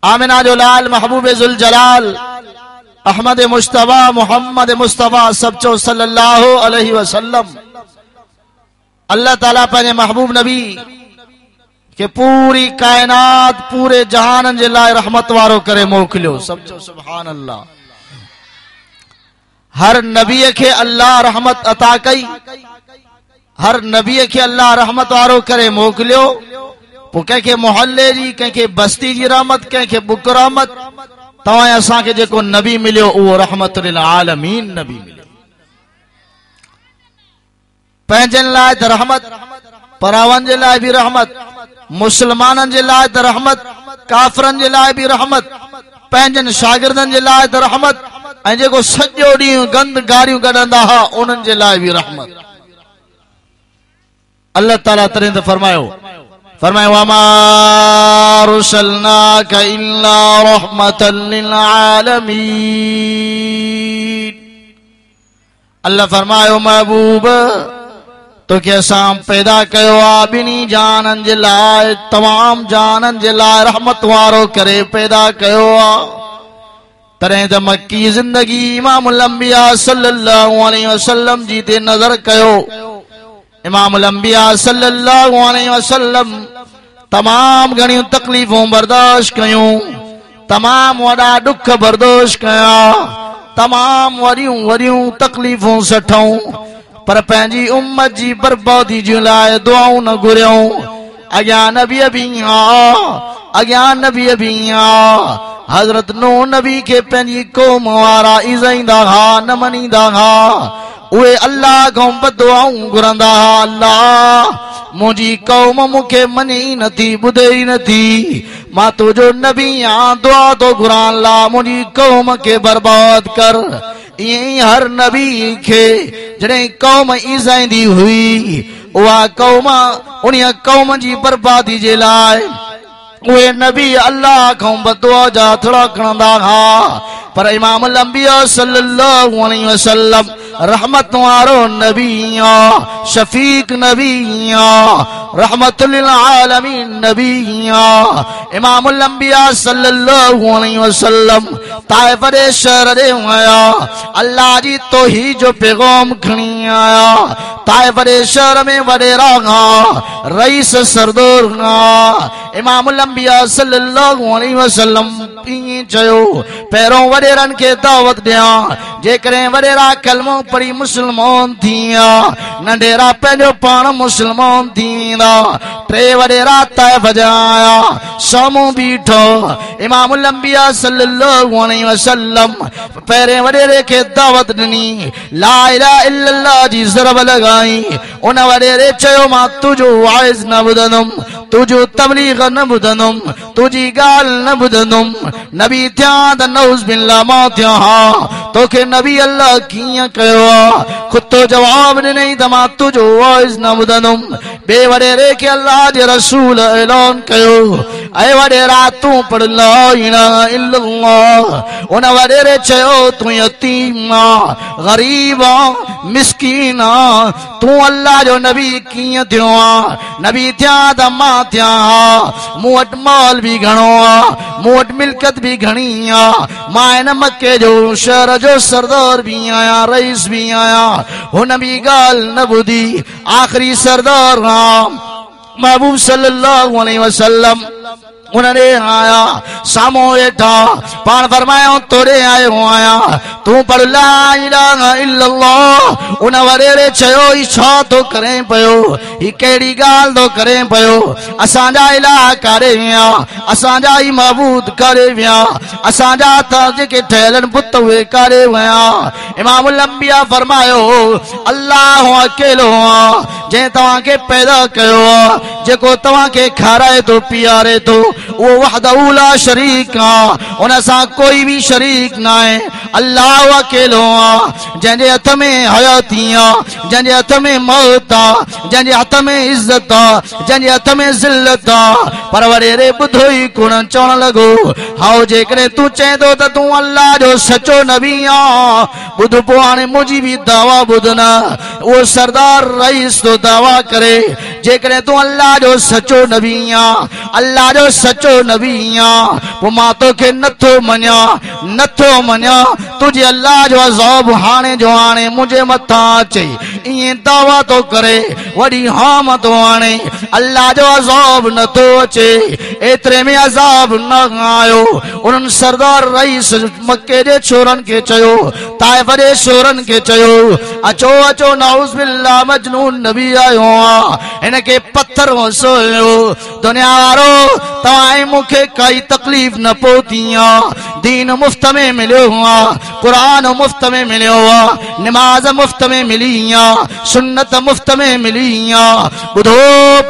आमिना जो लाल महबूब जुल जलाल अहमद मुस्तफा मोहम्मद मुस्तफा सब चो सल्लल्लाहु अलैहि वसल्लम अल्लाह ताला पंहिंजे महबूब नबी के पूरी कायनात पूरे जहान जे लाइ रहमत वारो करे मोकिलियो। सब चो सुभान अल्लाह। हर नबी के अल्लाह रहमत अता कई, हर नबी के अल्लाह रहमत वारो करे मोकिलियो। पोइ कंहिंखे मोहल्ले जी, कंहिंखे बस्ती जी रहमत, कंहिंखे बुक रहमत। तव्हां असांखे जेको नबी मिलियो उहो रहमत लिल आलमीन नबी मिलियो। पंहिंजनि लाइ त रहमत, परावनि जे लाइ बि रहमत, मुस्लमाननि जे लाइ त रहमत, काफ़रनि जे लाइ बि रहमत, पंहिंजनि शागिर्दनि जे लाइ त रहमत, ऐं जेको सॼो ॾींहुं गंद गारियूं कढंदा हुआ उन्हनि जे लाइ बि रहमत। अल्लाह ताला तॾहिं त फरमायो वमा रुसलनाक इल्ला रहमतल लिल आलमीन। अल्लाह फरमायो महबूब तोखे असां पैदा कयो आहे ॿिन्ही जाननि जे लाइ, तमाम जाननि जे लाइ रहमत वारो करे पैदा कयो आहे। तॾहिं त मक्की ज़िंदगी इमामुल अंबिया सल्लल्लाहु अलैहि वसल्लम जी ते नज़र कयो। इमामुल अंबिया सल्लल्लाहु अलैहि वसल्लम तमाम घणियूं तकलीफ़ूं बर्दाश्त कयूं, तमाम वॾा ॾुख बर्दाश्त कया, तमाम वॾियूं वॾियूं तकलीफ़ूं सठऊं, पर पंहिंजी उम्मत जी बर्बादी जे लाइ दुआऊं न घुरियऊं। अॻियां नबी बि अॻियां नबी बि हज़रत नूह नबी के पंहिंजी क़ौम वारा इज़ाईंदा हा, न मञींदा हा। उहे अल्लाह खां बदुआऊं घुरंदा हा, अल्लाह मुंहिंजी क़ौम मूंखे मञे ई नथी, ॿुधे ई नथी, मां तुंहिंजो नबी आहियां, दुआ थो घुरां अल्लाह मुंहिंजी क़ौम खे बर्बाद कर। ईअं ई हर नबी खे जॾहिं क़ौम इज़ाईंदी हुई, उहा क़ौम उन क़ौम जी बर्बादी जे लाइ उहे नबी अल्लाह खां बदुआ जा थोड़ा खणंदा हा। पर इमामुल अंबिया सल्लल्लाहु अलैहि वसल्लम रहमत वारो नबी आ, शफीक नबी आ, रहमत लिल आलमीन नबी आ। इमामुल अंबिया सल्लल्लाहु अलैहि वसल्लम ताइफ दे शहर दे आया, अल्लाह जी तौहीद जो पैगाम खणी आया। ताइफ दे शहर में वडेरा रईस सरदार इमामुल अंबिया सल्लल्लाहु अलैहि वसल्लम ईअं चयो, पहिरों वडेरनि खे दावत ॾियां, जेकॾहिं वडेरा कलमो पढ़ी मुस्लमान थींदा, नंढेरा पंहिंजो पाण मुस्लमान थींदा। टे वडेरा ताइफ जा आया, साम्हूं बीठो इमामुल अंबिया सल्लल्लाहु अलैहि वसल्लम पहिरें वडेरे खे दावत ॾिनी, ला इलाहा इल्लल्लाह जी ज़रब लॻाई। उन वडेरे चयो, मां तुंहिंजो वाइज़ न ॿुधंदुमि, तुंहिंजो तबलीग न ॿुधंदुमि, तुंहिंजी ॻाल्हि न ॿुधंदुमि। नबी थिया त नऊज़ बिल्लाह मां थिया हा, तोखे नबी अल्लाह कीअं कयो आहे? ख़ुद तो जवाब ॾिनई त मां तुंहिंजो वाइज़ न ॿुधंदुमि। ॿिए वडेरे खे अल्लाह जे रसूल ऐलान कयो, ऐ वडेरा तूं पढ़ ला इलाहा इल्लल्लाह। उन वडेरे चयो, तूं यतीम आ, गरीब आ, मिस्कीन आ, तूं अल्लाह जो नबी कीअं थियो आ? नबी थिया त मां थिया हा, मूं वटि माल बि घणो आ, मूं वटि मिल्कत बि घणी आ, मां हिन मके जो शहर जो सरदार बि आहियां, रईस बि आहियां। हुन बि ॻाल्हि न ॿुधी, आख़िरी सरदार महबूब सल्लल्लाहु अलैहि वसल्लम उन्हनि आया, साम्हूं वेठा, पाण फरमायो तोड़े आयो आहियां, तूं पढ़ ला इलाहा इल्लल्लाह। उन वडेरे चयो, ही छा थो करे पियो, ही कहिड़ी ॻाल्हि थो करे पियो? असांजा इलाह कारे विया, असांजा ई महबूद कारे विया, असांजा त जेके ठहियल बुत उहे कारे विया? इमामुल अंबिया फरमायो, अल्लाह अकेलो आ, जंहिं तव्हांखे पैदा कयो आ, जेको तव्हांखे खाराए थो पीआरे थो, वो वहदहू ला शरीक आ, उन सां कोई भी शरीक ना है। अल्लाह अकेलो आ, जंहिंजे हथ में हयाती आ, जंहिंजे हथ में मौत आ, जंहिंजे हथ में इज्जत आ, जंहिंजे हथ में ज़िल्लत आ। पर वडेरे ॿुधो ई कोन चवण लॻो, हाओ जेकरे तू चेंदो त तू अल्लाह जो सचो नबी आ बुध पो हाणे मुंहिंजी भी दावा बुधना वो सरदार रईस तो दावा करे जेकरे तू अल्लाह जो सचो नबी आ अल्लाह जो सचो नबी आ पो मां तोखे नथो मञा तुझे अल्लाह जो अज़ाब हाणे जो हाणे मुझे मथा अचे इए दावा तो करे वडी हाम तो हाणे अल्लाह जो अज़ाब न तो अचे एतरे में अज़ाब न आयो उन सरदार रईस मक्के जे छोरन के चयो ताइफ जे छोरन के चयो अचो अचो नाउज़ बिल्लाह मजनून नबी आयो आ इनके पत्थर सोयो दुनिया वारो तवाए मुखे काई तकलीफ न पहुती आ दीन मुफ्त में मिलो आ कुरान मुफ्त में मिलो आ नमाज मुफ्त में मिली आ सुन्नत मुफ्त में मिली आ बुधो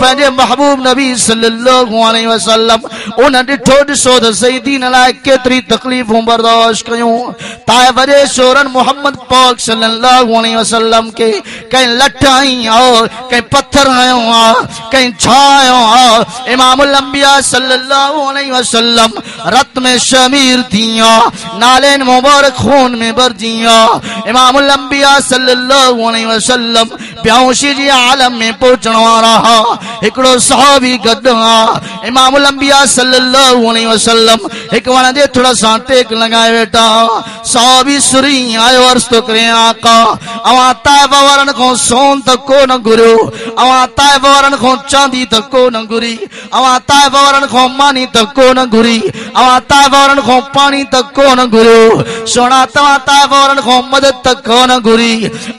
पंहिंजे महबूब नबी सल्लल्लाहु अलैहि वसल्लम उन ॾिठो ॾिसो त सही दीन लाइ केतिरी तकलीफ़ूं बर्दाश्त कयूं ताइफ जे शोरन मोहम्मद पाक सल्लल्लाहु अलैहि वसल्लम के कहीं लठ आई आ कहीं पत्थर आयो आ कहीं छायो आ इमामुल अंबिया सल्लल्लाहु अलैहि वसल्लम रत में शमीर थिया नालेन मुबारक खून में भरजिया इमामुल अंबिया सल्लल्लाहु अलैहि वसल्लम बेहोशी जी आलम में पहुंचण वारा हिकड़ो सहाबी गॾु आ इमामुल अंबिया सल्लल्लाहु अलैहि वसल्लम एक वण जे थोड़ा सा टेक लगाए वेठा सहाबी सुरी आयो अर्ज़ तो करे आका अवां ताइफ वारन को सोन त को न घुरियो अवां ताइफ वारन को चांदी त को न घुरी अवां ताइफ वारन को मानी त को न घुरी अवां ताइफ वारन को पानी त को न घुरियो सोना तवां ताइफ वारन को मदद त को न घुरी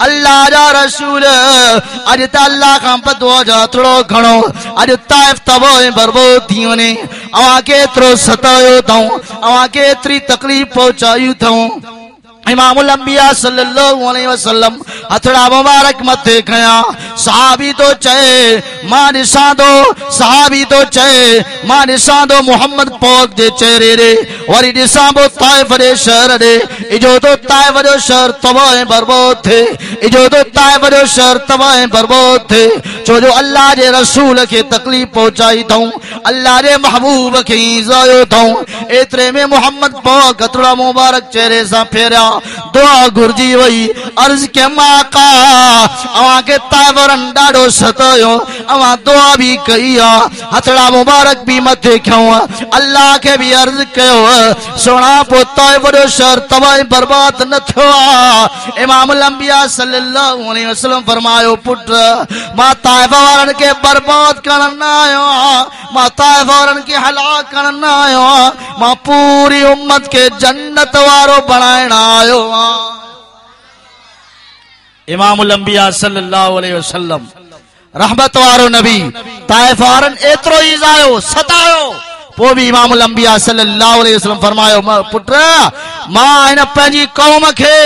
अल्लाह जा रसूल अज त अल्लाह का बदुआ जा थोड़ो घणो अज ताइफ तबाह बर्बाद थी वने अवां केतिरो सतायो अथऊं अवां केतिरी तकलीफ़ पहुचायूं अथऊं इमामुल अंबिया सल्लल्लाहु अलैहि वसल्लम हथड़ा मुबारक मथे खया सहाबी तो चए मां ॾिसां थो सहाबी तो चए मां ॾिसां थो मोहम्मद पाक जे चेहरे रे वरी ॾिसां पोइ ताइफ जे शहर ॾे इजो तो ताइफ जो शहर तबाह बर्बाद थे इजो तो ताइफ जो शहर तबाह बर्बाद थे छो जो अल्लाह जे रसूल के तकलीफ पहुंचाई थऊं अल्लाह जे महबूब के ईज़ायो थऊं एतरे में मोहम्मद पाक हथड़ा मुबारक चेहरे सां फेरिया दुआ घुर्जी वई अर्ज के माका अवां के ताइवरन ॾाढो सतायो अवां दुआ भी कई आ हथड़ा मुबारक भी मथे खयो अल्लाह के भी अर्ज कयो सोना पो ताइफ जो शहर तबाह बर्बाद न थियो आ इमामुल अंबिया सल्लल्लाहु अलैहि वसल्लम फरमायो पुट मां ताइफ वारन के बर्बाद करण न आयो मां ताइफ वारन के हलाक करण न आयो मां पूरी उम्मत के जन्नत वारो बनाइण आयो इमामुल अंबिया सल्लल्लाहु अलैहि वसल्लम रहमत वारो नबी ताइफ वारन एतरो ईज़ायो सतायो पो भी इमामुल अंबिया सल्लल्लाहु अलैहि वसल्लम फरमायो पुट मां इन पंहिंजी कौम के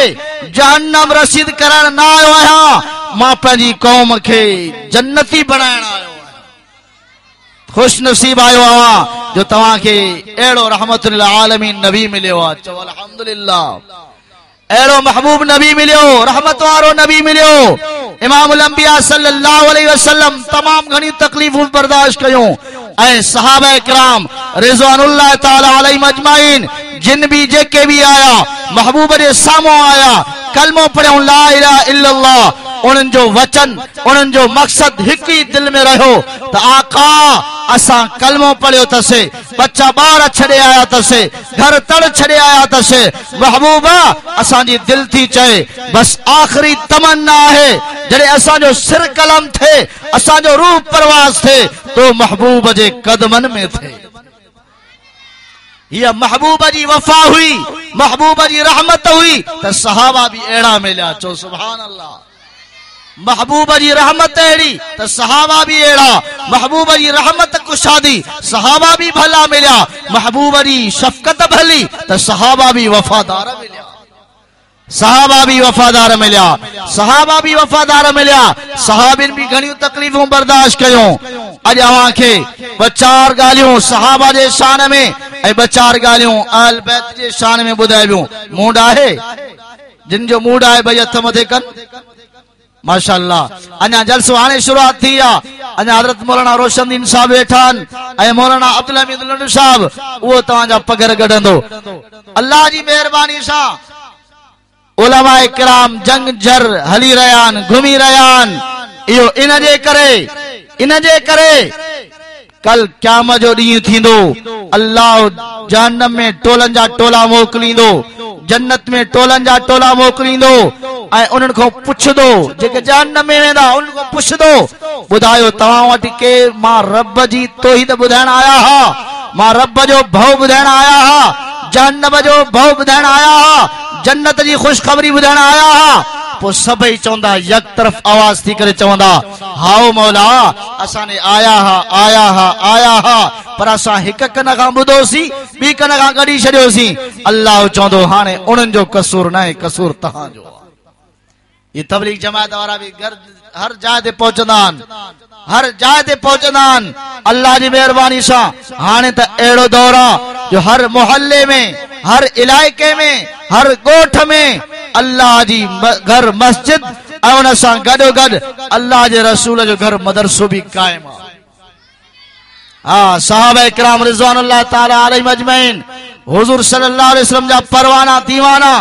जहन्नम रसीद करण न आयो आहियां मां पंहिंजी कौम के जन्नती बनाइण आयो खुश नसीब आयो आहियां जो तव्हां के अहिड़ो रहमतुल आलमीन नबी मिलियो आहे चओ अल्हम्दुलिल्लाह अहिड़ो महबूब नबी मिलियो रहमत वारो नबी मिलियो इमामुल अंबिया सल्लल्लाहु अलैहि वसल्लम तमाम घणी तकलीफ़ूं बर्दाश्त कयूं ऐं सहाबा इकराम रिज़वानुल्लाह ताला अलैहिम अजमाइन जिन भी जेके भी आया महबूब जे साम्हूं आया कलमो पढ़ियो ला इलाहा इल्लल्लाह उन्हनि जो वचन उन्हनि जो मकसद हिकु ही दिल में रहियो त आका असां कलमो पढ़ियो तसे बच्चा ॿार छॾे आया तसे घर तड़ छॾे आया तसे महबूबा असांजी दिल थी चए बस आखिरी तमन्ना है जॾहिं असांजो सिर कलम थे असांजो रूह परवास थे तो महबूब जे कदमन में थे ये महबूब जी वफा हुई महबूब जी रहमत हुई तो सहाबा भी अहिड़ा मिलिया चो सुभान अल्लाह महबूब जी रहमत अहिड़ी तो सहाबा भी अहिड़ा महबूब जी रहमत कुशादी सहाबा भी भला मिलिया महबूब जी शफकत भली तो सहाबा भी वफादार मिलिया सहाबा भी वफादार मिलिया सहाबा भी वफादार मिलिया सहाबिन भी घणी तकलीफ़ूं बर्दाश्त कयूं अज अवां खे ॿ चार ॻाल्हियूं सहाबा जे शान में ऐं ॿ चार ॻाल्हियूं अहलबैत जे शान में ॿुधाइबियूं मूड आहे जिन जो मूड आहे भई हथ मथे कनि माशाअल्लाह अञा जलसो हाणे शुरुआत थी आहे अञा हज़रत मौलाना रोशनदीन साहब वेठा आहिनि ऐं मौलाना अब्दुल हमीद लंडू साहब उहो तव्हांजा पगर गढ़ंदो अल्लाह जी महिरबानी सां उलमाए किराम जंग जर हली रहिया आहिनि घुमी रहिया आहिनि इहो इन जे करे कल क़यामत जो ॾींहुं थींदो अल्लाह जहन्नम में टोलनि जा टोला मोकिलींदो जन्नत में टोलनि जा टोला मोकिलींदो ऐं उन्हनि खां पुछंदो जेके जहन्नम में वेंदा उन्हनि खां पुछंदो ॿुधायो तव्हां वटि के मां रब जी तौहीद ॿुधाइण आया हा मां रब जो भउ ॿुधाइण आया हा जहन्नम जो भउ ॿुधाइण आया हा जन्नत जी ख़ुशख़बरी ॿुधाइण आया हा पोइ सभई चवंदा यक तरफ़ आवाज़ थी करे चवंदा हाओ मौला असां ने आया हा पर असां हिक कन खां ॿुधोसीं ॿी कन खां कढी छॾियोसीं अल्लाह चवंदो हाणे उन्हनि जो कसूर न आहे कसूर तव्हांजो ये तबलीग जमात वारा भी हर जाए ते पहुंचंदा आहिनि अल्लाह जी मेहरबानी सां हाणे त अहिड़ो दौर आहे जो हर मोहल्ले में हर इलाइके में हर ॻोठ में अल्लाह जी घर मस्जिद ऐं उन सां गॾोगॾु अल्लाह जे रसूल जो घर मदरसो भी क़ाइम आहे हाँ साहब इकराम रिज़वानुल्लाह ताला अलैहिम अजमईन हुजूर सल्लल्लाहु अलैहि वसल्लम जा परवाना दीवाना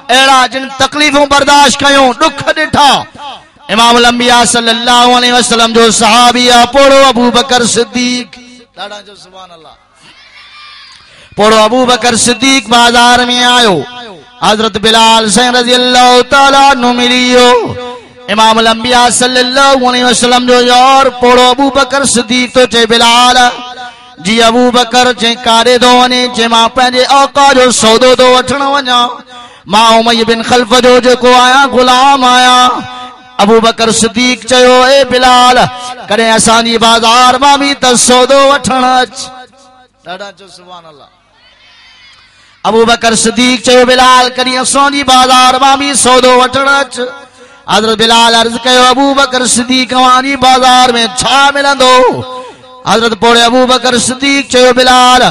अहिड़ा जिन तकलीफ़ूं बर्दाश्त कयूं दुख ॾिठा इमाम अंबिया सल्लल्लाहु अलैहि वसल्लम जो सहाबी पोड़ो अबू बकर सिद्दीक ॾाढा जो सुभान अल्लाह पोड़ो अबू बकर सिद्दीक बाजार में आयो हजरत बिलाल साईं रज़ी अल्लाह ताला नु मिलियो इमाम अंबिया सल्लल्लाहु अलैहि वसल्लम जो यार पोड़ो अबू बकर सिद्दीक तो चे बिलाल जी अबू बकर चे कारे दो वने चे मां पंहिंजे औका जो सौदो दो वठण वञा मां उमय्य बिन खल्फ जो जेको आया गुलाम आया अबू बकर सिद्दीक चयो ए बिलाल कॾहिं असांजी बाज़ार मां बि त सौदो वठण अच ॾाढा जो सुभान अल्लाह अबू बकर सिद्दीक चयो बिलाल कॾहिं असांजी बाज़ार मां बि सौदो वठण अच हज़रत बिलाल अर्ज़ कयो अबू बकर सिद्दीक वांजी बाज़ार में छा मिलंदो हज़रत पोड़े अबू बकर सिद्दीक चयो बिलाल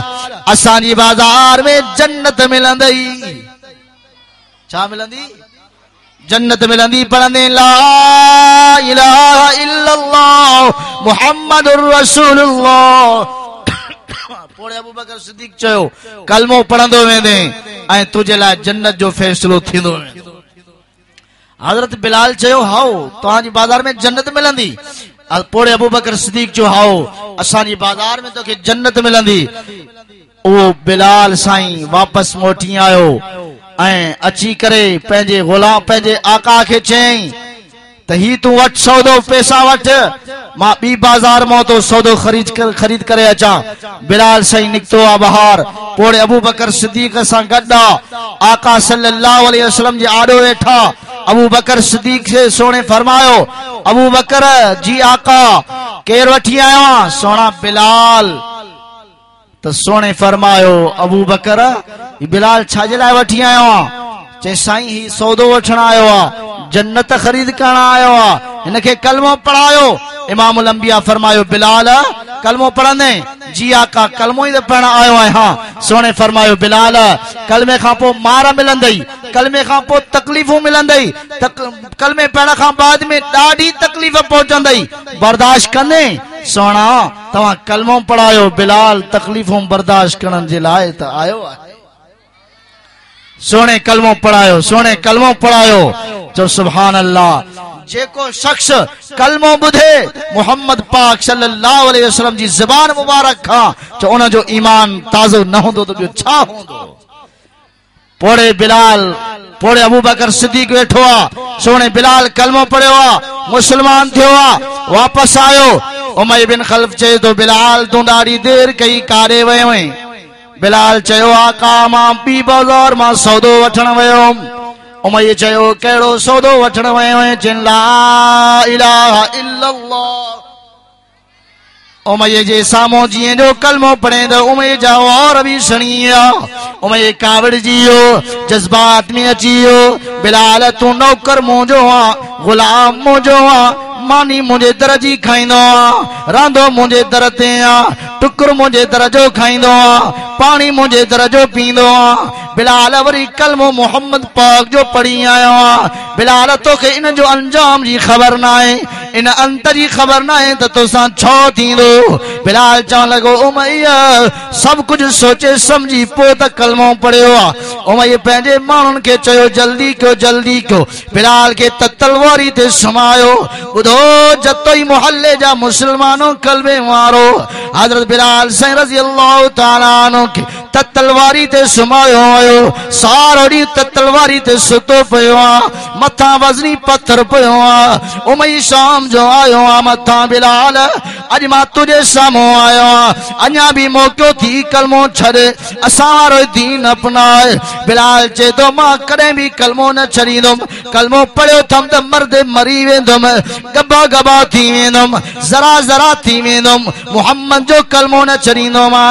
असांजी बाज़ार में जन्नत मिलंदई छा मिलंदी जन्नत मिलंदी पढ़ंदे ला इलाहा इल्लल्लाह मुहम्मदुर रसूलुल्लाह पोड़े अबू बकर सिद्दीक चयो कलमो पढ़ंदो वेंदे ऐं तुझे लाइ जन्नत जो फैसलो थींदो वेंदो हज़रत बिलाल चयो हाओ तव्हांजी बाज़ार में जन्नत मिलंदी पोड़े अबू बकर सिद्दीक चयो हाओ असांजी बाज़ार में तोखे जन्नत मिलंदी उहो बिलाल साईं वापस मोटी आयो ऐं अची करे पंहिंजे गुलाम पंहिंजे आका खे चयईं त ही तूं वठ सौदो पैसा वठ मां ॿी बाज़ार मां तो सौदो ख़रीद करे अचां बिलाल साईं निकतो आहे ॿाहिर पोड़े अबू बकर सिद्दीक सां गॾु आका सल्लल्लाहु अलैहि वसल्लम जे आॾो वेठा अबू बकर सिद्दीक से सोने फरमायो अबू बकर जी आका केर वठी आयो आहे सोना बिलाल तो सोने फरमायो अबू बकर बिलाल छाजे लाइ वठी आयो आहे चे साईं ही सौदो वठण आयो आहे जन्नत ख़रीद करण आयो आहे हिनखे कलमो पढ़ायो इमाम अंबिया फरमायो बिलाल कलमो पढ़ंदे जी आका कलमो ही पढ़ण आयो आहे हाँ सोने फरमायो बिलाल कलमे खां पोइ मार मिलंदई कलमे खां पोइ तकलीफ़ूं मिलंदई कलमे पढ़ण खां बाद में ॾाढी तकलीफ़ पहुचंदई बर्दाश्त कंदे सोना तव्हां कलमो पढ़ायो बिलाल तकलीफ़ूं बर्दाश्त करण जे लाइ त आयो आहे सोने कलमो पढ़ायो जो सुभान अल्लाह जेको शख्स कलमो ॿुधे मोहम्मद पाक सल्लल्लाहु अलैहि वसल्लम जी ज़बान मुबारक खां जो उन जो ईमान ताज़ो न हूंदो त ॿियो छा हूंदो पोड़े अबू बकर सिद्दीक वेठो आहे सोने बिलाल कलमो पढ़ियो आहे मुसलमान थियो आहे वापस आयो उमय्य बिन खल्फ चए तो बिलाल तूं ॾाढी देर कई कारे वियो आहीं बिलाल चयो आका मां ॿी बाज़ार मां सौदो वठण वियो उमय्य चयो कहिड़ो सौदो वठण वियो आहीं जिन ला इलाहा इल्लल्लाह उमय्य जे साम्हूं जीअं जो कलमो पढ़े त उमय्य जा और बि सणी विया उमय्य कावड़जी वियो जज़्बात में अची वियो बिलाल तूं नौकर मुंहिंजो आहे गुलाम मुंहिंजो आहे मानी मुझे दर जी खाइंदो रांदो मुझे दर ते टुकुर मुझे दर जो खाइंदो पानी मुझे दर जो पींदो बिलाल वरी कलमो मोहम्मद पाक जो पढ़ी आयो बिलाल तोखे इन जो अंजाम जी ख़बर ना है इन अंत जी ख़बर ना है तो तोसां छो थींदो बिलाल चवण लॻो उमैया सब कुछ सोचे समझी पो त कलमो पढ़ियो उमैया पंहिंजे माण्हुनि खे चयो जल्दी कयो बिलाल खे त तलवारी ते सुमायो ॿुधो जतो ई मोहल्ले जा मुसलमानो कलमे वारो हज़रत बिलाल साईं रज़ी अल्लाह ताला अन्हु खे त तलवारी ते सुमायो आयो सारो ॾींहुं त तलवारी ते सुतो पियो मथां वज़नी पत्थर पियो उमई शाम जो आयो मथां बिलाल अॼु मां तुझे साम्हूं आयो अञा भी मौक़ो थी कलमो छॾ असां वारो दीन अपनाए बिलाल चए थो मां कॾहिं भी कलमो न छॾींदुमि कलमो पढ़ियो थम त मर्द मरी वेंदुमि गबा गबा थी वेंदुमि ज़रा ज़रा थी वेंदुमि मोहम्मद जो कलमो न छॾींदुमि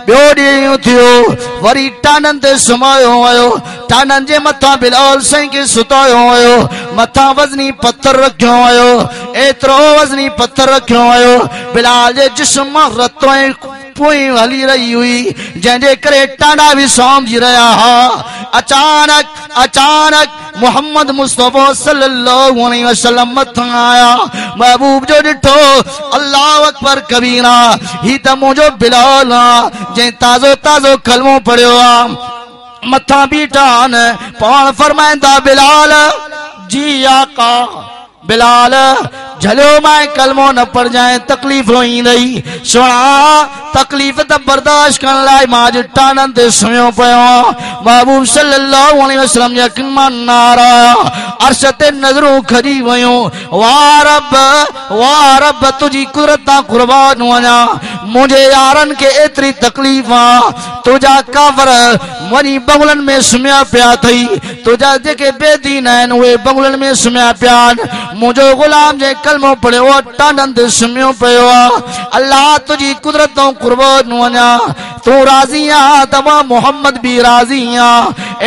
ॿियो ॾींहुं थियो वरी टाननि ते सुमायो आयो टाननि जे मथां बिलाल साईं खे सुतायो आयो मथां वज़नी पत्थर रखियो आयो एतिरो वज़नी पत्थर रखियो आयो बिलाल जे जिस्म मां रतो ऐं पोइ हली रही हुई जंहिंजे करे टाना भी सौंधी रहिया अचानक मोहम्मद मुस्तफा सल्लल्लाहु अलैहि वसल्लम मथां आया महबूब जो ॾिठो अल्लाह अकबर कबीरा ही त मुंहिंजो बिलाल जंहिं ताज़ो ताज़ो कलमो पढ़ियो मथां बीठा पाण फरमाईंदा बिलाल जी आका बिलाल झलियो मां कलमो न पढ़ जाए तकलीफ़ ईंदई सुणा तकलीफ़ त बर्दाश्त करण लाइ मां अॼु टाननि ते सुम्हियो पियो महबूब सल्लल्लाहु अलैहि वसल्लम यकीन मां नारा अर्श ते नज़रूं खजी वयूं वाह रब तुझी कुदरत तां कुर्बान वञा मुंहिंजे यारनि खे एतिरी तकलीफ़ तुझा काफ़र वञी बंगलनि में सुम्हिया पिया अथई तुझा जेके बेदीन आहिनि उहे बंगलनि में सुम्हिया पिया आहिनि मुंहिंजो गुलाम जे कलमो पढ़ियो टाननि ते सुम्हियो पियो अल्लाह तुझी कुदरत तां कुर्बान वञा तू राज़ी त मां मोहम्मद भी राज़ी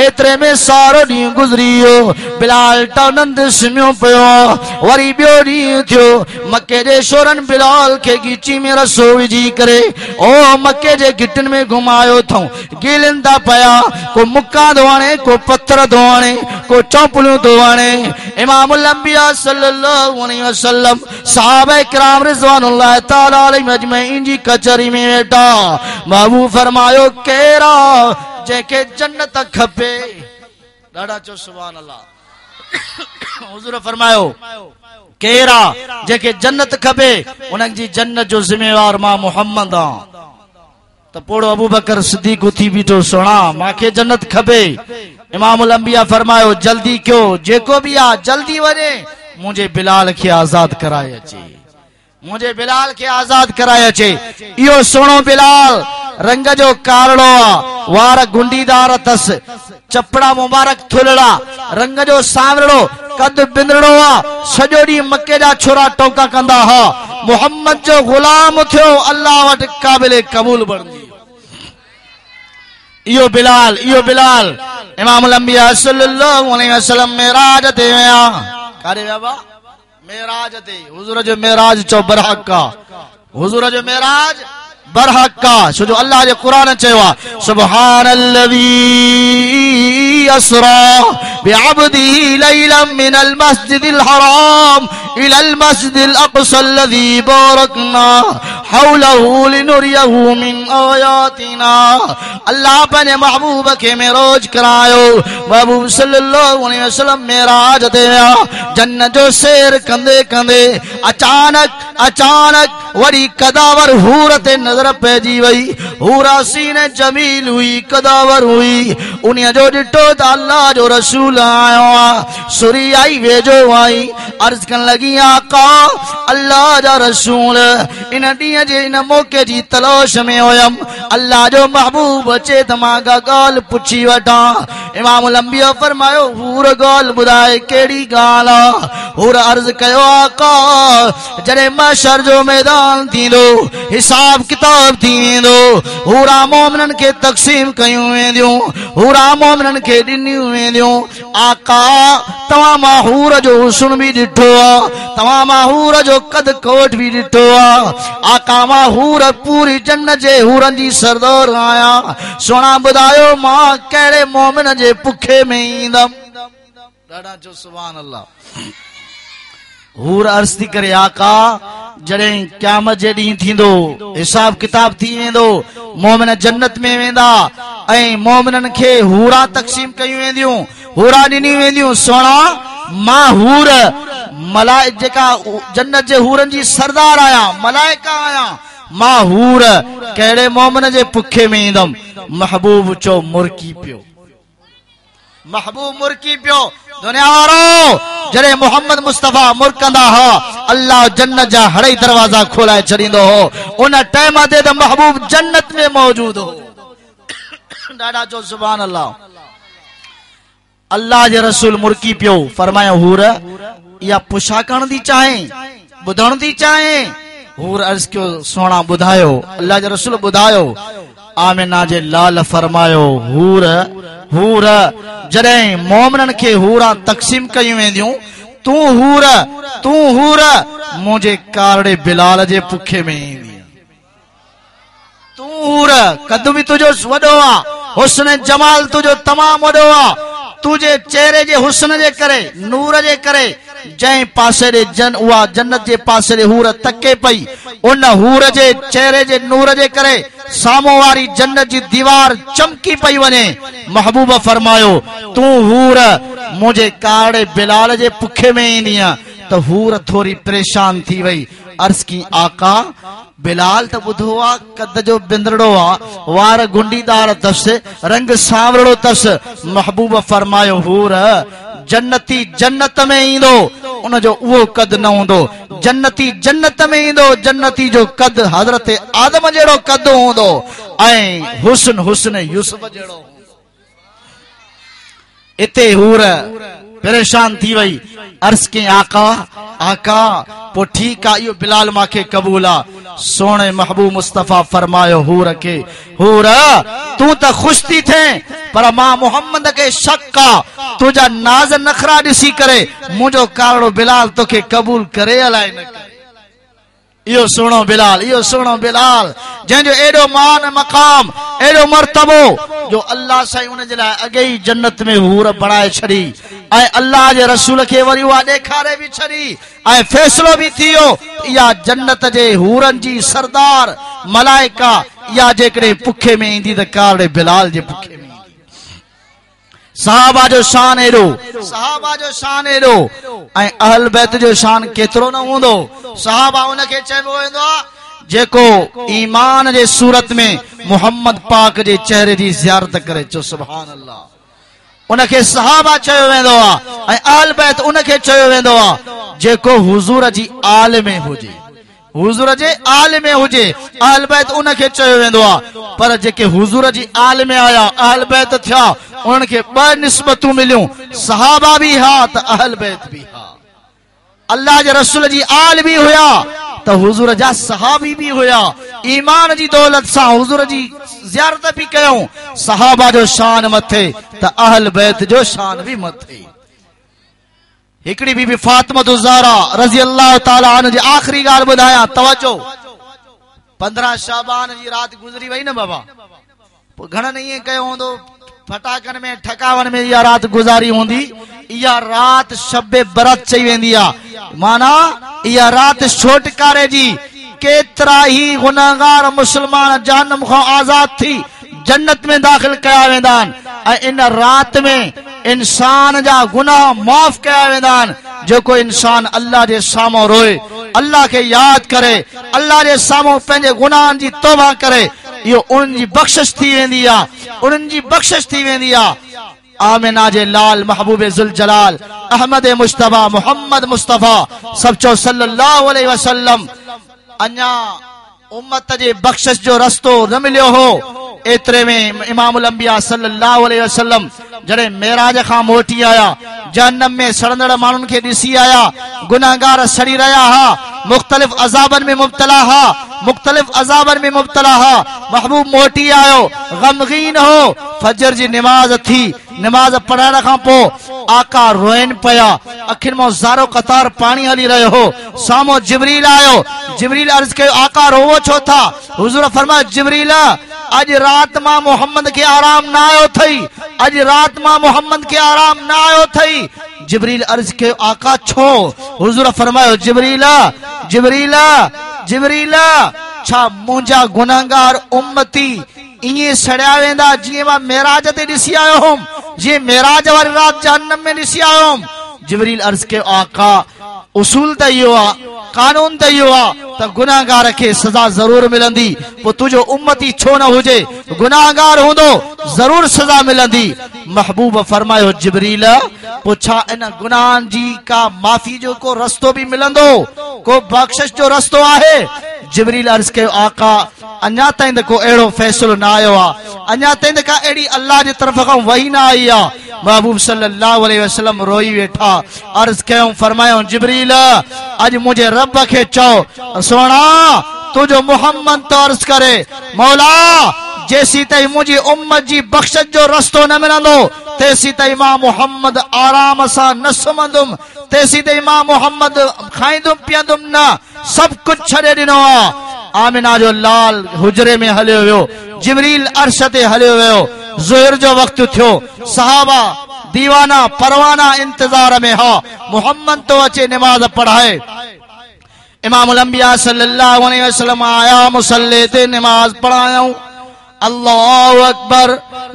एतिरे में सारो ॾींहुं गुज़री वियो बिलाल टाननि ते सुम्हियो पियो वरी ॿियो ॾींहुं थियो मके जे शोरनि बिलाल खे ॻीची में रसो विझी करे मके जे गिटनि में घुमायो अथऊं गिलनि था पिया को मुका थो आणे को पत्थर थो आणे को चौपलियूं थो आणे इमामुल अंबिया सल्लल्लाहु अलैहि वसल्लम सहाबा किराम रिज़वानुल्लाह ताला अलैहिम अजमईन जी कचहरी में वेठा महबूब फरमायो केरा जेके जन्नत खपे ॾाढा चो सुभान अल्लाह हुज़ूर फरमायो केरा जेके जन्नत खपे उन्हनि जी जन्नत जो ज़िम्मेवार मां मोहम्मद त पोड़ो अबू बकर सिद्दीक़ उथी बीठो सुणा मांखे जन्नत खपे इमामुल अंबिया फरमायो जल्दी कयो जेको भी आ जल्दी वञे मुझे बिलाल के आजाद कराए अचे मुझे बिलाल के आजाद कराए अचे इहो सोनो बिलाल रंग जो कारणो वार गुंडीदार तस चपड़ा मुबारक थुलड़ा रंग जो सांवरो कद बिंदड़ो सॼो ॾींहुं मके जा छोरा टोका कंदा मोहम्मद जो गुलाम थियो अल्लाह वटि क़ाबिल क़बूल बणजी इहो बिलाल इमामुल अंबिया सल्लल्लाहु अलैहि वसल्लम मेराज ते विया कारे विया बा मेराज ते हुजूर जो मेराज चो बरहक हुजूर जो मेराज बरहक छो जो अल्लाह जे कुरान चयो सुभानल्लज़ी अस्रा बिअब्दिही लैलन मिनल मस्जिदिल हराम इलल मस्जिदिल अक़सा अल्लज़ी बारकना हौलहु लिनुरियहु मिन आयातिना अल्लाह पंहिंजे महबूब खे मेराज करायो महबूब सल्लल्लाहु अलैहि वसल्लम मेराज ते विया जन्नत जो सैर कंदे कंदे अचानक वरी कदावर हूर ते नजर पइजी वई हूरा सीन जमील हुई कदावर हुई उन्हीअ जो ॾिठो त अल्लाह जो रसूल आयो सुरी आई वेझो आई अर्ज़ करण लगी आका अल्लाह जा रसूल इन ॾींहं जे इन मौके जी तलाश में हुयमि अल्लाह जो महबूब अचे त मां ॻाल्हि पुछी वठां इमामुल अंबिया फरमायो हूर ॻाल्हि ॿुधाए कहिड़ी ॻाल्हि आहे। हूर अर्ज़ कयो आका जॾहिं महशर जो मैदान थींदो हिसाब किताब थी वेंदो हूरा मोमिननि खे तक़सीम कयूं वेंदियूं हूरा मोमिननि खे ॾिनियूं वेंदियूं। आका तव्हां मां हूर जो हुस्न बि ॾिठो आहे तव्हां मां हूर जो कद कोट बि ॾिठो आहे। आका मां हूर पूरी जन्नत जे हूरनि जी सरदार आहियां। सोना ॿुधायो मां कहिड़े मोमिन जे पुखे में ईंदमि। ॾाढा जो सुभान अल्लाह। हूर अर्ज़ थी करे आका जॾहिं क़यामत जे ॾींहुं थींदो हिसाब किताब थी वेंदो मोमिन जन्नत में वेंदा ऐं मोमिननि खे हूरा तक़सीम कयूं वेंदियूं हूरा ॾिनियूं वेंदियूं। सोना मां हूर मलाइक जेका जन्नत जे हूरनि जी सरदार आहियां मलाइका आहियां मां हूर कहिड़े मोमिन जे पुखे में ईंदमि। महबूब चो मुरकी पियो महबूब मुरकी पियो। दुनिया वारो जॾहिं मोहम्मद मुस्तफ़ा मुरकंदा हुआ अल्लाह जन्नत जा हड़ई दरवाजा खोलाए छॾींदो हो उन टाइम ते त महबूब जन्नत में मौजूद हो। ॾाढा चो सुभान अल्लाह। अल्लाह जे रसूल मुरकी पियो फरमायो हूर इहा पुछा करण थी चाहे ॿुधण थी चाहे। हूर अर्ज़ कयो सोना ॿुधायो। अल्लाह जे रसूल ॿुधायो। आमिना जे लाल फरमायो हूर हूर जॾहिं मोमिननि खे हूरा तक़सीम कयूं वेंदियूं तूं हूर मुंहिंजे कारड़े बिलाल जे पुखे में ईंदी। तूं हूर कद बि तुंहिंजो वॾो आहे हुस्न जमाल तुंहिंजो तमामु वॾो आहे तुंहिंजे चेहरे जे हुस्न जे करे नूर जे करे जंहिं पासे ॾे उहा जन्नत जे पासे ॾे हूर तके पई उन हूर जे चेहरे जे नूर जे करे साम्हूं वारी जन्नत जी दीवार चमकी पई वञे। महबूब फरमायो तूं हूर मुंहिंजे कारड़े बिलाल जे पुखे में ईंदीअ त हूर थोरी परेशान थी वई। अर्ज़ की आका बिलाल त ॿुधो आहे कद जो बिंदड़ो आहे वार गुंडीदार अथसि रंग सांवरो अथसि। महबूब फरमायो हूर जन्नती जन्नत में ईंदो उनजो उहो कद न हूंदो जन्नती जन्नत में ईंदो जन्नती जो कद हज़रत आदम जहिड़ो कद हूंदो ऐं हुस्न यूसुफ जहिड़ो। इते हूर परेशान थी वई। अर्ज़ कई आका पो ठीक आहे इहो बिलाल मांखे क़बूल आहे। सोने महबूब मुस्तफ़ा फरमायो हूर खे हूर तूं त ख़ुशि थी थे पर मां मोहम्मद खे शक आहे तुंहिंजा नाज़ नखरा ॾिसी करे मुंहिंजो कारड़ो बिलाल तोखे क़बूल करे अलाए न करे। इहो सुहिणो बिलाल जंहिंजो एॾो मान मक़ाम एॾो मर्तबो जो अल्लाह साईं उन जे लाइ अॻे ई जन्नत में हूर बणाए छॾी ऐं अल्लाह जे रसूल खे वरी उहा ॾेखारे बि छॾी ऐं फ़ैसिलो बि थी वियो इहा जन्नत जे हूरनि जी सरदार मलाइका इहा जेकॾहिं पुखे में ईंदी त कारड़े बिलाल जे पुखे में सहाबा जो शान एॾो ऐं अहलबैत जो शान केतिरो न हूंदो। सहाबा उनखे चइबो वेंदो आहे जेको ईमान जे सूरत में मोहम्मद पाक जे चेहरे जी ज़ियारत करे। चो सुभान अल्लाह। उनखे सहाबा चयो वेंदो आहे ऐं अहलबैत उनखे चयो वेंदो आहे जेको हुज़ूर जी आल में हुजे अहलबैत उनखे चयो वेंदो आहे। पर जेके हुज़ूर जी आल में आया अहलबैत थिया उन्हनि खे ॿ निस्बतूं मिलियूं सहाबा बि हा त अहलबैत बि हा। अल्लाह जे रसूल जी आल बि हुया त हुज़ूर जा सहाबी बि हुया। ईमान जी दौलत सां हुज़ूर जी ज़ियारत बि कयूं सहाबा जो शान मथे त अहलबैत जो शान बि मथे। हिकड़ी बीबी फातिमा ज़हरा रज़ी अल्लाह ताला अन्हा जी आखिरी ॻाल्हि ॿुधायां तवजो। 15 शाबान जी रात गुज़री वई न बाबा पोइ घणनि ईअं कयो हूंदो फटाकनि में ठकावन में इहा रात गुज़ारी हूंदी। इहा रात शब बरत चई वेंदी आहे माना इहा रात छोटकारे जी केतिरा ई गुनाहगार मुस्लमान जहन्नम खां आज़ाद थी जन्नत में दाखिल कया वेंदा आहिनि ऐं इन रात में इंसान जा गुनाह माफ़ कया वेंदा आहिनि। जेको इंसान अल्लाह जे साम्हूं रोए अल्लाह खे यादि करे अल्लाह जे साम्हूं पंहिंजे गुनाहनि जी तौबा करे इहो उन्हनि जी बख़्शिश थी वेंदी आहे। आमिना जे लाल महबूब जुल जलाल अहमद मुश्तबा मोहम्मद मुस्तफ़ा सचो सल्लल्लाहु अलैहि वसल्लम अञा उम्मत जे बख़्शिश जो रस्तो न मिलियो हो। एतिरे में इमामुल अंबिया सल्लल्लाहु अलैहि वसल्लम जड़े मेराज खां मोटी आया जहन्नम में सड़ंदड़ मानुन के दिसी आया गुनाहगार सड़ी रहा हा मुख्तलिफ अजाबन में मुब्तला हा मुख्तलिफ अजाबन में मुब्तला हा महबूब मोटी आयो गमगीन हो फजर जी नमाज थी नमाज पढ़ण खां पो आका रोइन पया अखिन मो ज़ारो कतार पानी हली रहो हो सामो जिब्रील आयो जिब्रील अर्ज कयो आका रोवो छो था हुजूर फरमाया जिब्रील आज रात मां मोहम्मद के आराम ना आयो थई आज रात मां मोहम्मद के आराम ना आयो थई जिब्रील अर्ज कयो आका छो हुजूर फरमायो जिब्रील जिब्रील जिब्रील छा मुंजा गुनाहगार उम्मती इए सड़या वेंदा जी मां मेराज ते दिसी आयो हुम जी मेराज वाली रात जहन्नम में दिसी आयो हुम जिब्रील अर्ज के आका उसूल त इहो आ कानून त इहो आ त गुनाहगार के सजा जरूर मिलंदी पो तुझो उम्मती छो न हुजे गुनाहगार हुंदो जरूर सजा मिलंदी महबूब फरमायो जिब्रील पो छा इन गुनाहन जी का माफी जो को रस्तो भी मिलंदो को बख्शिश जो रस्तो आहे जिब्रील अर्ज के आका अन्या ताईं को एड़ो फैसलो ना आयो आ अन्या ताईं का एड़ी अल्लाह जी तरफ का वही ना आई आ महबूब सल्लल्लाहु अलैहि वसल्लम रोई वेठा अर्ज कयो फरमायो जिब्रील आज मुझे रब के चो सोना तुझो मोहम्मद तो अर्ज करे मौला जैसी तई मुझी उम्मत जी बख्शिश जो रस्तो न मिलंदो तेसी तई मां मोहम्मद आराम सा न सुमंदुम तेसी तई मां मोहम्मद खाइंदुम पियंदुम न सब कुछ छड़े दिनो आमिना जो लाल हुजरे में हलियो वियो जिब्रील अर्श ते हलियो वियो ज़ोहर जो वक्त थियो सहाबा दीवाना परवाना इंतजार में हा मोहम्मद तो अचे नमाज पढ़ाए इमामुल अंबिया सल्लल्लाहु अलैहि वसल्लम आया मुसल्ले ते नमाज पढ़ायूं अल्लाहु अकबर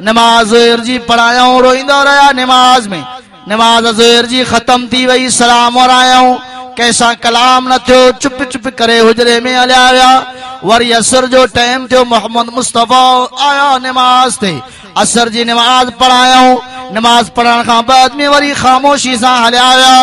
नमाज ज़ोहर जी पढ़ायूं रोइंदा रहा नमाज में नमाज ज़ोहर जी खत्म थी वई सलाम वरायूं कैसा कलाम न थियो चुप चुप करे हुजरे में हलिया विया वरी असर जो टाइम थियो मोहम्मद मुस्तफा आया नमाज ते असर जी नमाज पढ़ायूं नमाज पढ़ण खां बाद में वरी खामोशी सां हलिया विया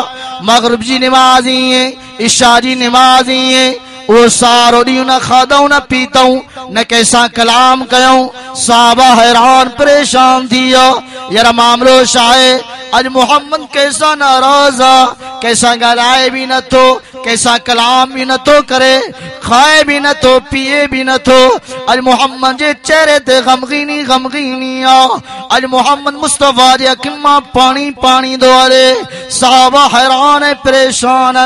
मगरिब जी नमाज इए इशा जी नमाज इए वो सारो ॾींहुं न खाधऊं न पीतऊं न कैसा कलाम कयूं साहबा हैरान परेशान थी विया यार मामलो छा आहे अज मोहम्मद कैसा नाराज आ कैसा ॻाल्हाए भी न थो कैसा कलाम भी न थो करे खाए भी न थो पिए भी न थो अज मोहम्मद जे चेहरे ते गमगीनी गमगीनी आ अज मोहम्मद मुस्तफा जे अखियुनि मां पानी पानी दो हले साहबा हैरान ऐं परेशान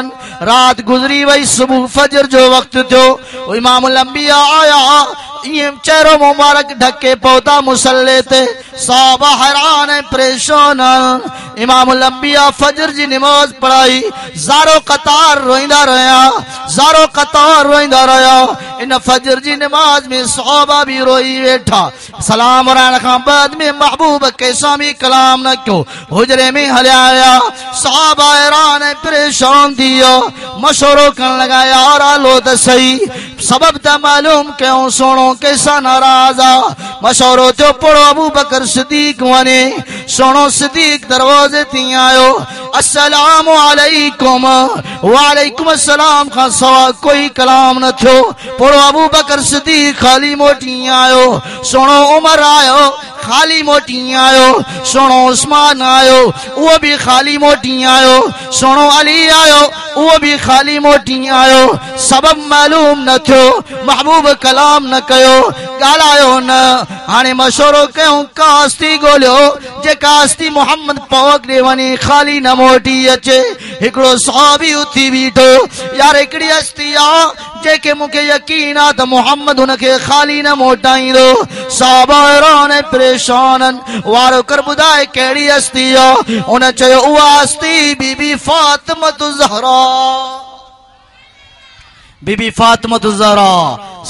रात गुजरी वई सुबह फजर जो वक्त थियो इमामुल अंबिया आया ये चेहरो मुबारक ढके पौधा मुसल्ले ते साहबा हैरान है परेशान इमामुल अंबिया फजर जी नमाज पढ़ाई ज़ारो कतार रोइंदा रहा ज़ारो कतार रोइंदा रहा इन फजर जी नमाज में साहबा भी रोई वेठा सलाम वराइण खां बाद में महबूब कैसा भी कलाम न क्यों हुजरे में हलिया आया साहबा हैरान है परेशान थी मशवरो करण लगा यार लो त सही सबब त मालूम क्यों सोनो कैसा नाराज आ मशवरो थियो पढ़ो अबू बकर सिद्दीक वने सोनो सिद्दीक दरवाजे थी आयो अस्सलामु अलैकुम वालेकुम अस्सलाम खां सवा कोई कलाम न थियो पढ़ो अबू बकर सिद्दीक खाली मोटी आयो सोनो उमर आयो खाली मोटी आयो सोनो उस्मान आयो वो भी खाली मोटी आयो सोनो अली आयो वो भी खाली मोटी आयो सबब मालूम न थियो महबूब कलाम न कयो गालायो न हाने मशवरो कयूं कास्ती गोलियो जे कास्ती मोहम्मद पाक दे वने खाली न मोटी अचे हिकड़ो सहाबी उथी बीठो यार एकड़ी हस्ती आ जेके मुके यकीन आ त मोहम्मद उनके खाली न मोटाईंदो साहबा हैरान परेशान वारो कर बुधाए केड़ी हस्ती आ उन चयो उहा हस्ती बीबी फातिमा ज़हरा बीबी फातिमा ज़हरा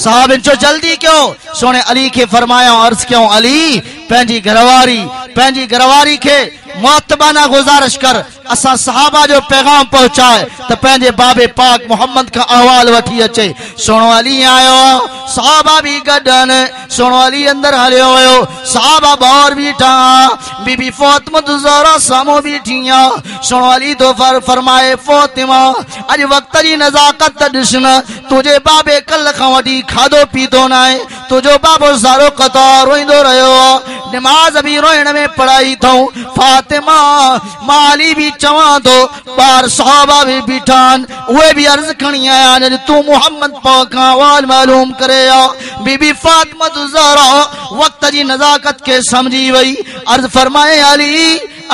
साहब इनचो जल्दी क्यों सोने अली के फरमाया अर्ज क्यों अली पंहिंजी घरवारी के मुअत्तबाना गुजारिश कर असा सहाबा जो पैगाम पहुंचाए तो पंहिंजे बाबे पाक मोहम्मद का अहवाल वठी अचे सोनो अली आयो सहाबा भी गडन सोनो अली अंदर हलियो हुयो सहाबा बाहर बीठा बीबी फातिमा ज़हरा सामो बीठी सोनो अली तो फरमाए फातिमा अज वक्त जी नजाकत ॾिस न तुझे बाबे कल खां वठी खाधो पीतो न आहे तुझो बाबो सारो कतार रोइंदो रहियो नमाज भी रोइण में पढ़ाई थऊं फातिमा माली भी चवां तो बार सहाबा भी बीठान उहे भी अर्ज खणी आया जद तू मोहम्मद पाक खां वाल मालूम करे बीबी फातिमा ज़हरा वक्त जी नजाकत के समझी वई अर्ज फरमाए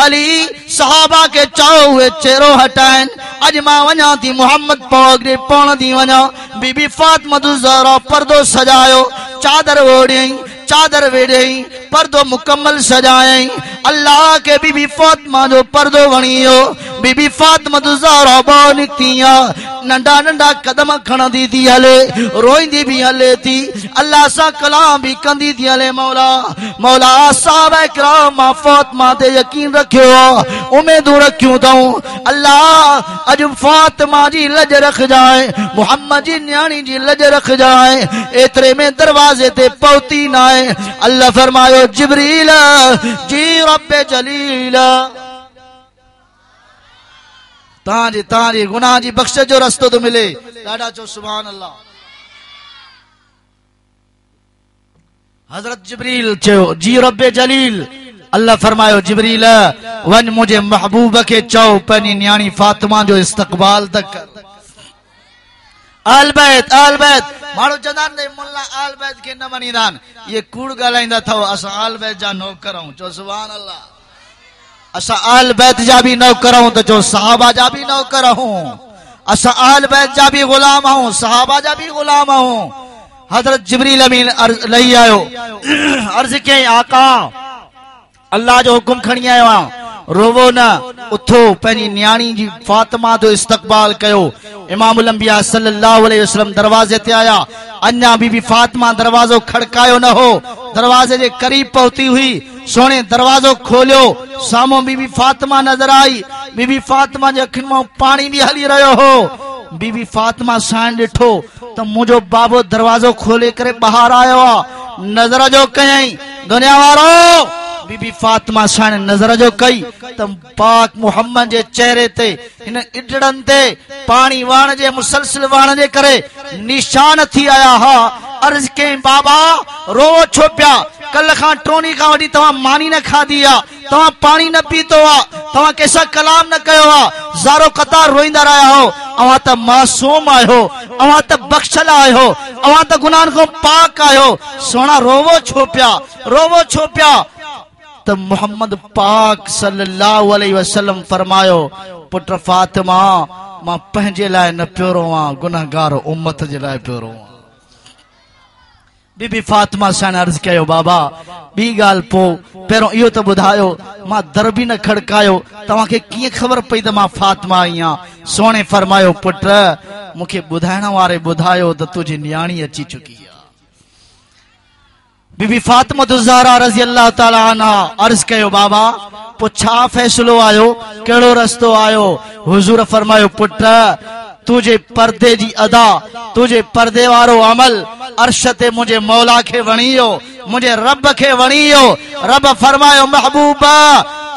अली सहाबा के चाओ हुए चेहरो हटाइन अज मां वञा थी मोहम्मद पाक ॾे पौण थी वञा बीबी फातिमा ज़हरा पर्दो सजायो चादर ओढ़ियई चादर वेड़ई पर्दो मुकम्मल सजायई अल्लाह के बीबी फातिमा जो पर्दो वणियो बीबी फातिमा ज़हरा ॿाहिरि निकिती नंढा नंढा कदम खणंदी थी हले रोईंदी भी हले थी अल्लाह सां कलाम भी कंदी थी हले मौला साहब किराम मां फातिमा ते यकीन रखियो उम्मीदूं रखियूं अथऊं अल्लाह अॼु फातिमा जी लज रखजाए मोहम्मद जी न्याणी जी लज रखजाए एतिरे में दरवाजे ते पहुती न आहे अल्लाह फरमायो जिब्रील जी रब्बे जलील तांजी गुनाह जी बख्शिश जो रस्तो तो मिले ॾाढा चो सुभान अल्लाह हजरत जिब्रील चयो जी रब्बे जलील अल्लाह फरमायो जिब्रील वन मुझे महबूब के चओ पंहिंजी न्याणी फातिमा जो इस्तक़बाल तक अहलबैत माण्हू चवंदा आहिनि मुल्ला अहलबैत खे न मञींदा आहिनि इहे कूड़ ॻाल्हाईंदा अथव असां अहलबैत जा नौकर आहियूं चओ सुभान अल्लाह असां अहलबैत जा भी नौकर आहियूं त चओ सहाबा जा भी नौकर आहियूं असां अहलबैत जा भी गुलाम आहियूं सहाबा जा भी गुलाम आहियूं हजरत जिब्रील अमीन लही आयो अर्ज़ कयईं आका अल्लाह जो हुकुम खणी आयो आहियां रोवो न उथो पंहिंजी न्याणी जी फातिमा जो इस्तक़बाल कयो इमामुल अंबिया सल्लल्लाहु अलैहि वसल्लम दरवाजे ते आया अन्या बीबी फातिमा दरवाजो खड़कायो न हो दरवाजे जे करीब पहुती हुई सोने दरवाजो खोलियो सामो बीबी फातिमा नजर आई बीबी फातिमा जे अखियुनि मां पानी भी हली रहियो हो बीबी फातिमा साण ॾिठो त मुंहिंजो बाबो दरवाजो खोले करे ॿाहिरि आयो आहे नज़र जो कयईं दुनिया वारो बीबी फातिमा साण नज़र जो कई त पाक मोहम्मद जे चेहरे ते इन इडड़न ते पानी वहण जे मुसलसिल वहण जे करे निशान थी आया हा अर्ज कयईं बाबा रो छो पिया कल खां ट्रोनी खां वठी तव्हां मानी न खाधी आहे तव्हां पानी न पीतो आहे तव्हां कंहिंसां कलाम न कयो आहे ज़ारो कतार रोईंदा रहिया हो अवां त मासूम आहियो अवां त बख़्शल आहियो अवां त गुनाहनि खां पाक आहियो सोना रोवो छो पिया त मोहम्मद पाक सल्लल्लाहु अलैहि वसल्लम फरमायो पुट फातिमा मां पंहिंजे लाइ न पियो रोवां गुनाहगार उम्मत जे लाइ पियो रोवां बीबी फातिमा सां अर्ज़ कयो बाबा ॿी ॻाल्हि पोइ पहिरियों इहो त ॿुधायो मां दर बि न खड़कायो तव्हांखे कीअं ख़बर पई त मां फातिमा आहियां सोणे फरमायो पुट मूंखे ॿुधाइण वारे ॿुधायो त तुंहिंजी न्याणी अची चुकी आहे बीबी फातिमा ज़हरा रज़ी अल्लाह ताला अन्हा अर्ज़ कयो बाबा पोइ छा फ़ैसिलो आयो कहिड़ो रस्तो आयो हुज़ूर फरमायो पुट तुझे पर्दे जी अदा तुझे पर्दे वारो अमल अर्श ते मुझे मौला के वणियो मुझे रब के वणियो रब फरमायो महबूबा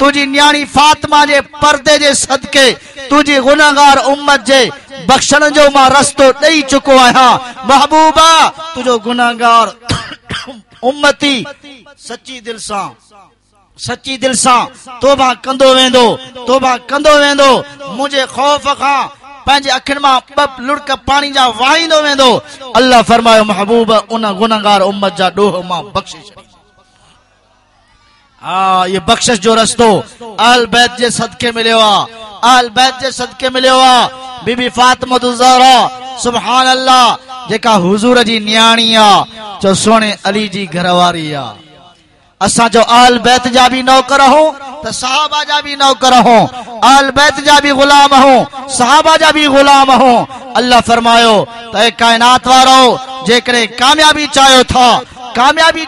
तुझी न्याणी फातिमा जे पर्दे जे सदके तुझी गुनाहगार उम्मत जे बख्शण जो मां रस्तो ॾेई चुको आहियां महबूबा तुझो गुनाहगार उम्मती सच्ची दिल सां तौबा कंदो वेंदो मुझे खौफ खां पंहिंजे अखियुनि मां ॿ लुड़क पानी जा वाहींदो वेंदो अल्लाह फरमायो महबूब उन गुनाहगार उम्मत जा ॾोह मां बख़्शे छॾींदो ये बख़्शिश जो रस्तो अहलबैत जे सदके मिलियो आहे बीबी फातिमा ज़हरा सुभान अल्लाह जेका हुजूर जी न्याणी आहे जो सोने अली जी घरवारी आहे असां जो अहलबैत जा भी नौकर आहियूं त सहाबा जा भी नौकर आहियूं अहलबैत जा भी गुलाम आहियूं सहाबा जा भी गुलाम आहियूं अल्लाह फरमायो त ए कायनात वारो जेकॾहिं कामयाबी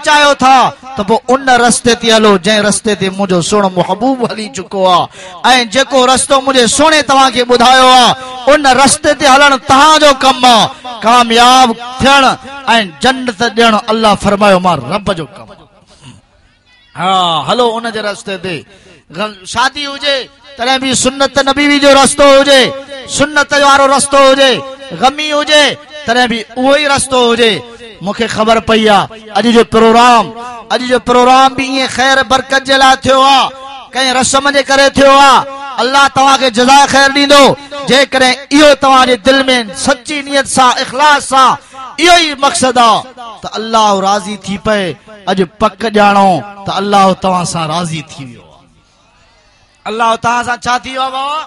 चाहियो था त पोइ उन रस्ते ते हलो जंहिं रस्ते ते मुंहिंजो सुहिणो महबूब हली चुको आहे ऐं जेको रस्तो मुंहिंजे सुहिणे तव्हांखे ॿुधायो आहे उन रस्ते ते हलण तव्हांजो कमु आहे कामयाब थियण ऐं जन्नत ॾियण अल्लाह फरमायो मां रब जो कमु हलो उन जे रस्ते ते शादी हुजे तॾहिं बि सुन्नत नबी जो रस्तो हुजे सुन्नत वारो रस्तो हुजे गमी हुजे तॾहिं बि उहो ई रस्तो हुजे मुखे खबर पई आ अज जो प्रोग्राम भी ये खैर बरकत जे लाइ थियो आ, कई रस्म जे करे थियो आ। अल्लाह तव्हां के जज़ा खैर दींदो जे करे इहो तव्हां जे दिल में सच्ची नियत सा इखलास सा इहो ही मकसद आ त अल्लाह राज़ी थी पए। अज पक जानो त अल्लाह तव्हां सा राज़ी थी वियो। अल्लाह तव्हां सा छा थी वियो बाबा?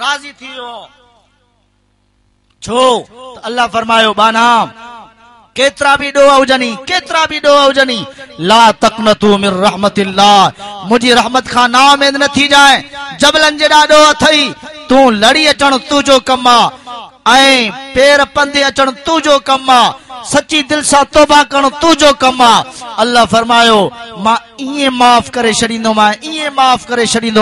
राज़ी थी वियो। छो त अल्लाह फरमायो बानाम केतरा भी डोआ हुजनी ला तक़नतू मिन रहमतिल्लाह, मुझी रहमत खां ना उम्मीद न थी जाए। जबलन जेड़ा डोआ थई तू लड़ी अचण तुजो कम आ ऐं पेर पंधे अचण तुजो कम आ, सच्ची दिल सां तौबा करण तुजो कम आ। अल्लाह फरमायो मां इए माफ करे छड़ींदो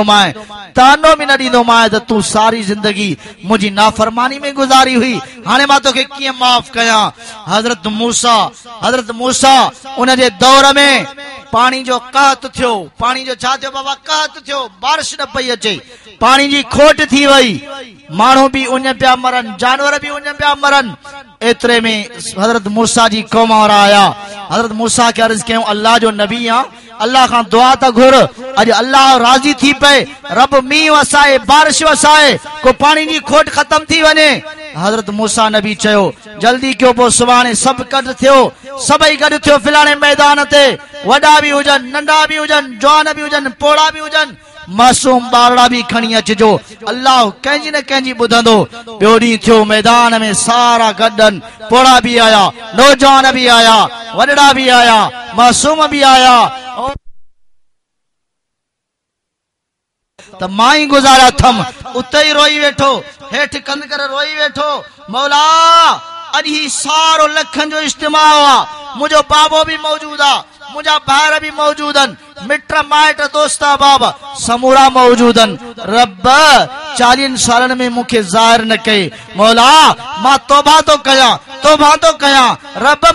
मां तानो भी न ॾींदो मां त तू सारी जिंदगी मुझी नाफरमानी में गुजारी हुई, हाणे मां तोखे कीअं माफ कयां। हजरत मूसा उन जे दौर में पानी जो कहत थियो, पानी जो छा थियो बाबा? कहत थियो, बारिश न पई अचे, पानी जी खोट थी वई, माण्हू भी उन पिया मरन, जानवर भी उन पिया मरन। एतरे में हजरत मूसा जी कौम वारा आया। हजरत मूसा के अर्ज कयूं अल्लाह जो नबी आ, अल्लाह खां दुआ त घुर, अज अल्लाह राजी थी पे, रब मींह वसाए, बारिश वसाए, को पानी जी खोट खत्म थी वने। हजरत मूसा नबी चयो जल्दी क्यों पो सुभाणे सब गड थियो, सबई गड थियो फिलाणे मैदान ते, वडा भी हुजन, नंढा भी हुजन, जवान भी हुजन, पोड़ा भी हुजन, मासूम बारड़ा भी खणी अचजो। अल्लाह कंहिंजी न कंहिंजी ॿुधंदो। ॿियो ॾींहुं थियो, मैदान में सारा गॾनि, पोड़ा भी आया, नौजवान भी आया, वॾड़ा भी आया, मासूम भी आया। त मां ई गुज़ारा थम, उते ही रोई वेठो, हेठि कंध करे रोई वेठो, मौला अॼु ही सारो लखनि जो इज्तिमा आ, मुंहिंजो बाबो भी मौजूद आ, मुझा भाइर भी मौजूदन, मिट माइट दोस्त बाब समूरा मौजूदन। रब 40 सालन में मुखे ज़ाहिर न कई। मौला मां तौबा तो कया, रब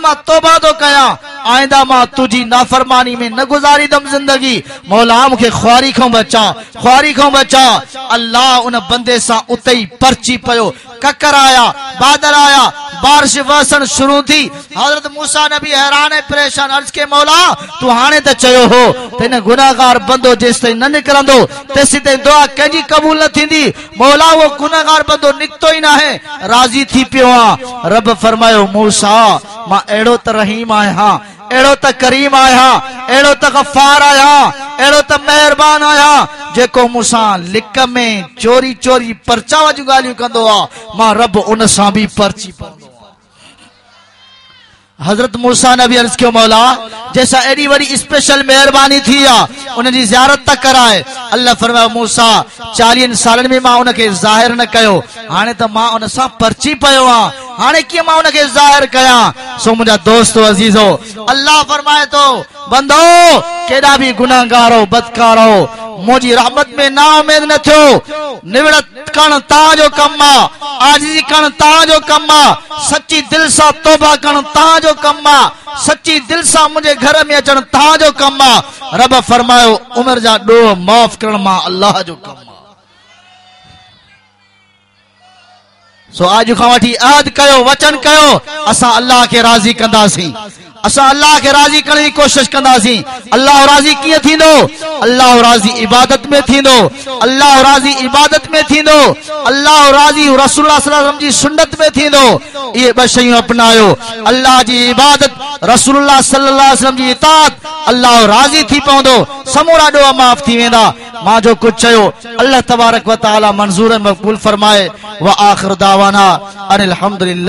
मां तौबा तो कया, आइंदा मां तुझी नाफरमानी में न गुजारीदम जिंदगी। मौला मुखे ख्वारी खां बचा। अल्लाह उन बंदे सां उते ही परची पयो, ककर आया, बादल आया, बारिश वसन शुरू थी। हजरत मूसा नबी हैरान है, परेशान, अर्ज के मौला तू हाणे त चयो हो त इन गुनाहगार बंदो जेस ताईं न निकरंदो तेस ताईं दुआ कंहिंजी कबूल न थींदी। मौला वो गुनाहगार बंदो निकतो ही ना है, राजी थी पियो आ। रब फरमायो मूसा मां एड़ो त रहीम आहियां, एड़ो त करीम आहियां, एड़ो त गफ्फार आहियां, एड़ो त मेहरबान आहियां, जेको मूंसां लिक में चोरी चोरी परचा वाजियूं ॻाल्हियूं कंदो आ, मां रब उन सां भी परची पवंदो। हजरत मूसा नबी अर्ज कियो मौला जैसा एडी वडी स्पेशल मेहरबानी थी आ, उन जी ज़ियारत त कराए। अल्लाह फरमायो मूसा 40 सालन में मां उन के ज़ाहिर न कयो, हाणे त मां उन सां परची पयो आ, हाणे कीअं मां उन के ज़ाहिर कयां। सो मुंहिंजा दोस्तो अजीजो, अल्लाह फरमाए तो बंदो केॾा भी गुनाहगार हो, बदकार हो, मुझी रहमत में ना उम्मीद न थियो, निवड़त करण तांजो कम आ, आजिज़ी करण तांजो कम आ, सच्ची दिल सां तौबा करण तांजो कम आ, सच्ची दिल सां मुझे घर में अचण तांजो कम आ। रब फरमायो उमर जा ॾोह माफ़ करण मां अल्लाह जो कम आ। सो आज खां वठी अहद कयो, वचन कयो, असां अल्लाह के राज़ी कंदासीं, असां अल्लाह के राज़ी करण जी कोशिश कंदासीं। अल्लाह राज़ी कीअं थींदो? अल्लाह राज़ी इबादत में थींदो, अल्लाह राज़ी इबादत में थींदो, अल्लाह राज़ी रसूलुल्लाह सल्लल्लाहु अलैहि वसल्लम जी सुन्नत में थींदो। ये ॿ शयूं अपनायो, अल्लाह जी इबादत, रसूलुल्लाह सल्लल्लाहु अलैहि वसल्लम जी इताअत, अल्लाह राज़ी थी पवंदो, समूरा ॾोह माफ़ थी वेंदा। मां जो कुछ चयो अल्लाह तबारक व तआला मंजूर मक़बूल फरमाए। व आखिर दावाना अनिल हम्दुलिल्लाह।